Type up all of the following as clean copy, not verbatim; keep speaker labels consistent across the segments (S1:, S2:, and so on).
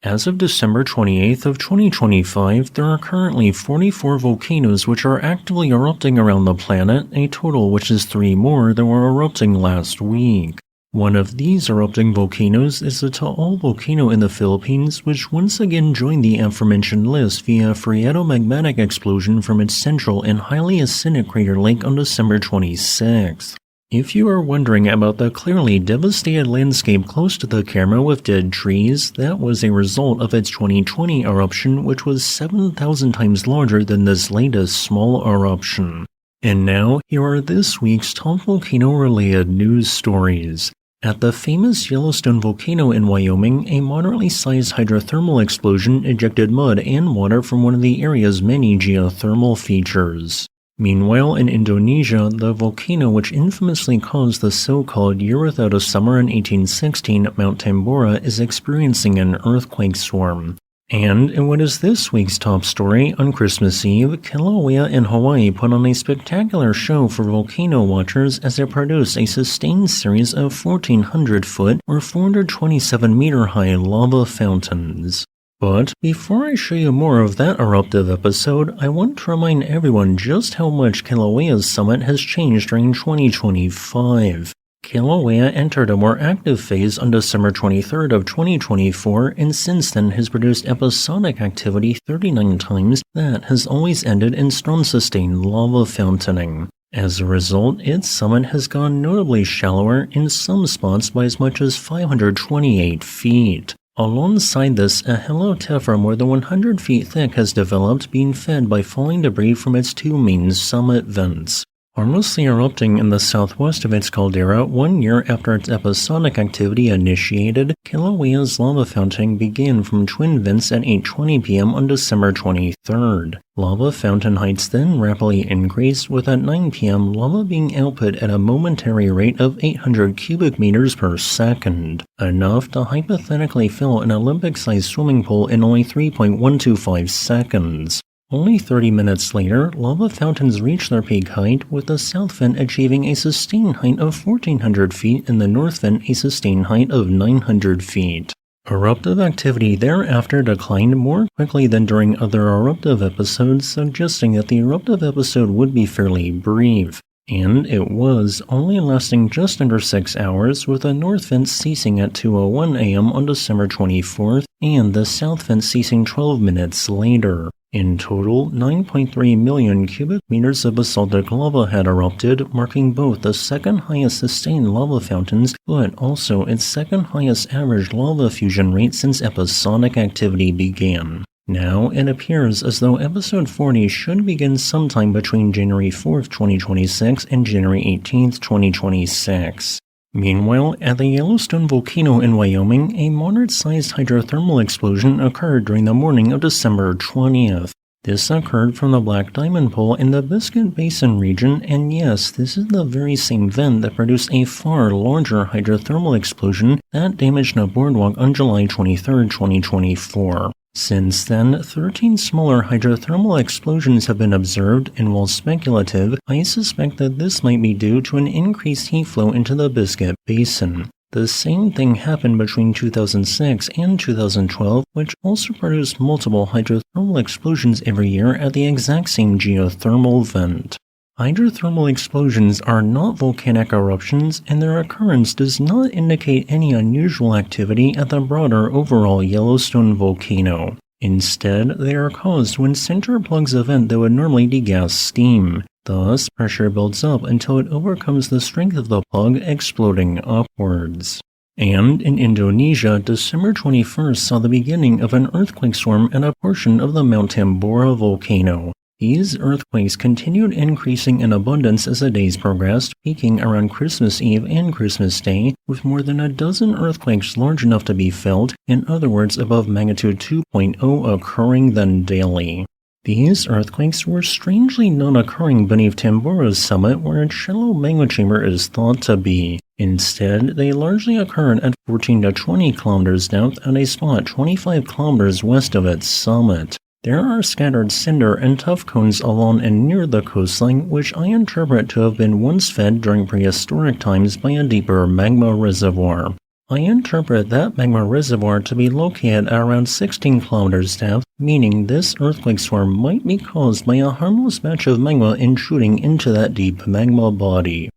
S1: As of December 28th of 2025, there are currently 44 volcanoes which are actively erupting around the planet, a total which is 3 more than were erupting last week. One of these erupting volcanoes is the Taal volcano in the Philippines, which once again joined the aforementioned list via a phreatomagmatic explosion from its central and highly acidic crater lake on December 26th. If you are wondering about the clearly devastated landscape close to the camera with dead trees, that was a result of its 2020 eruption, which was 7,000 times larger than this latest small eruption. And now, here are this week's top volcano-related news stories. At the famous Yellowstone volcano in Wyoming, a moderately sized hydrothermal explosion ejected mud and water from one of the area's many geothermal features. Meanwhile, in Indonesia, the volcano which infamously caused the so-called year without a summer in 1816, Mount Tambora, is experiencing an earthquake swarm. And in what is this week's top story, on Christmas Eve, Kilauea in Hawaii put on a spectacular show for volcano watchers as it produced a sustained series of 1,400-foot or 427-meter-high lava fountains. But before I show you more of that eruptive episode, I want to remind everyone just how much Kilauea's summit has changed during 2025. Kilauea entered a more active phase on December 23rd of 2024 and since then has produced episodic activity 39 times that has always ended in storm-sustained lava fountaining. As a result, its summit has gone notably shallower, in some spots by as much as 528 feet. Alongside this, a halo tephra more than 100 feet thick has developed, being fed by falling debris from its 2 main summit vents. Harmlessly erupting in the southwest of its caldera 1 year after its episodic activity initiated, Kilauea's lava fountain began from twin vents at 8:20 p.m. on December 23rd. Lava fountain heights then rapidly increased, with at 9 p.m. lava being output at a momentary rate of 800 cubic meters per second, enough to hypothetically fill an Olympic-sized swimming pool in only 3.125 seconds. Only 30 minutes later, lava fountains reached their peak height, with the south vent achieving a sustained height of 1,400 feet and the north vent a sustained height of 900 feet. Eruptive activity thereafter declined more quickly than during other eruptive episodes, suggesting that the eruptive episode would be fairly brief. And it was, only lasting just under 6 hours, with the north vent ceasing at 2:01 a.m. on December 24th and the south vent ceasing 12 minutes later. In total, 9.3 million cubic meters of basaltic lava had erupted, marking both the second highest sustained lava fountains, but also its second highest average lava fusion rate since episodic activity began. Now, it appears as though episode 40 should begin sometime between January 4th, 2026 and January 18th, 2026. Meanwhile, at the Yellowstone volcano in Wyoming, a moderate-sized hydrothermal explosion occurred during the morning of December 20th. This occurred from the Black Diamond Pole in the Biscuit Basin region, and yes, this is the very same vent that produced a far larger hydrothermal explosion that damaged a boardwalk on July 23, 2024. Since then, 13 smaller hydrothermal explosions have been observed, and while speculative, I suspect that this might be due to an increased heat flow into the Biscuit Basin. The same thing happened between 2006 and 2012, which also produced multiple hydrothermal explosions every year at the exact same geothermal vent. Hydrothermal explosions are not volcanic eruptions, and their occurrence does not indicate any unusual activity at the broader overall Yellowstone volcano. Instead, they are caused when center plugs a vent that would normally degas steam. Thus, pressure builds up until it overcomes the strength of the plug, exploding upwards. And in Indonesia, December 21st saw the beginning of an earthquake swarm at a portion of the Mount Tambora volcano. These earthquakes continued increasing in abundance as the days progressed, peaking around Christmas Eve and Christmas Day, with more than a dozen earthquakes large enough to be felt, in other words above magnitude 2.0 occurring then daily. These earthquakes were strangely not occurring beneath Tambora's summit where its shallow magma chamber is thought to be. Instead, they largely occurred at 14 to 20 kilometers depth at a spot 25 kilometers west of its summit. There are scattered cinder and tuff cones along and near the coastline, which I interpret to have been once fed during prehistoric times by a deeper magma reservoir. I interpret that magma reservoir to be located at around 16 kilometers depth, meaning this earthquake storm might be caused by a harmless batch of magma intruding into that deep magma body.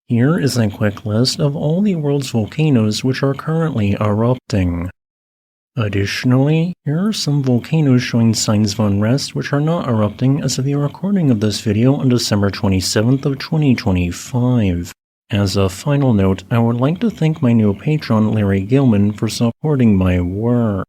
S1: Here is a quick list of all the world's volcanoes which are currently erupting. Additionally, here are some volcanoes showing signs of unrest which are not erupting as of the recording of this video on December 27th of 2025. As a final note, I would like to thank my new patron Larry Gilman for supporting my work.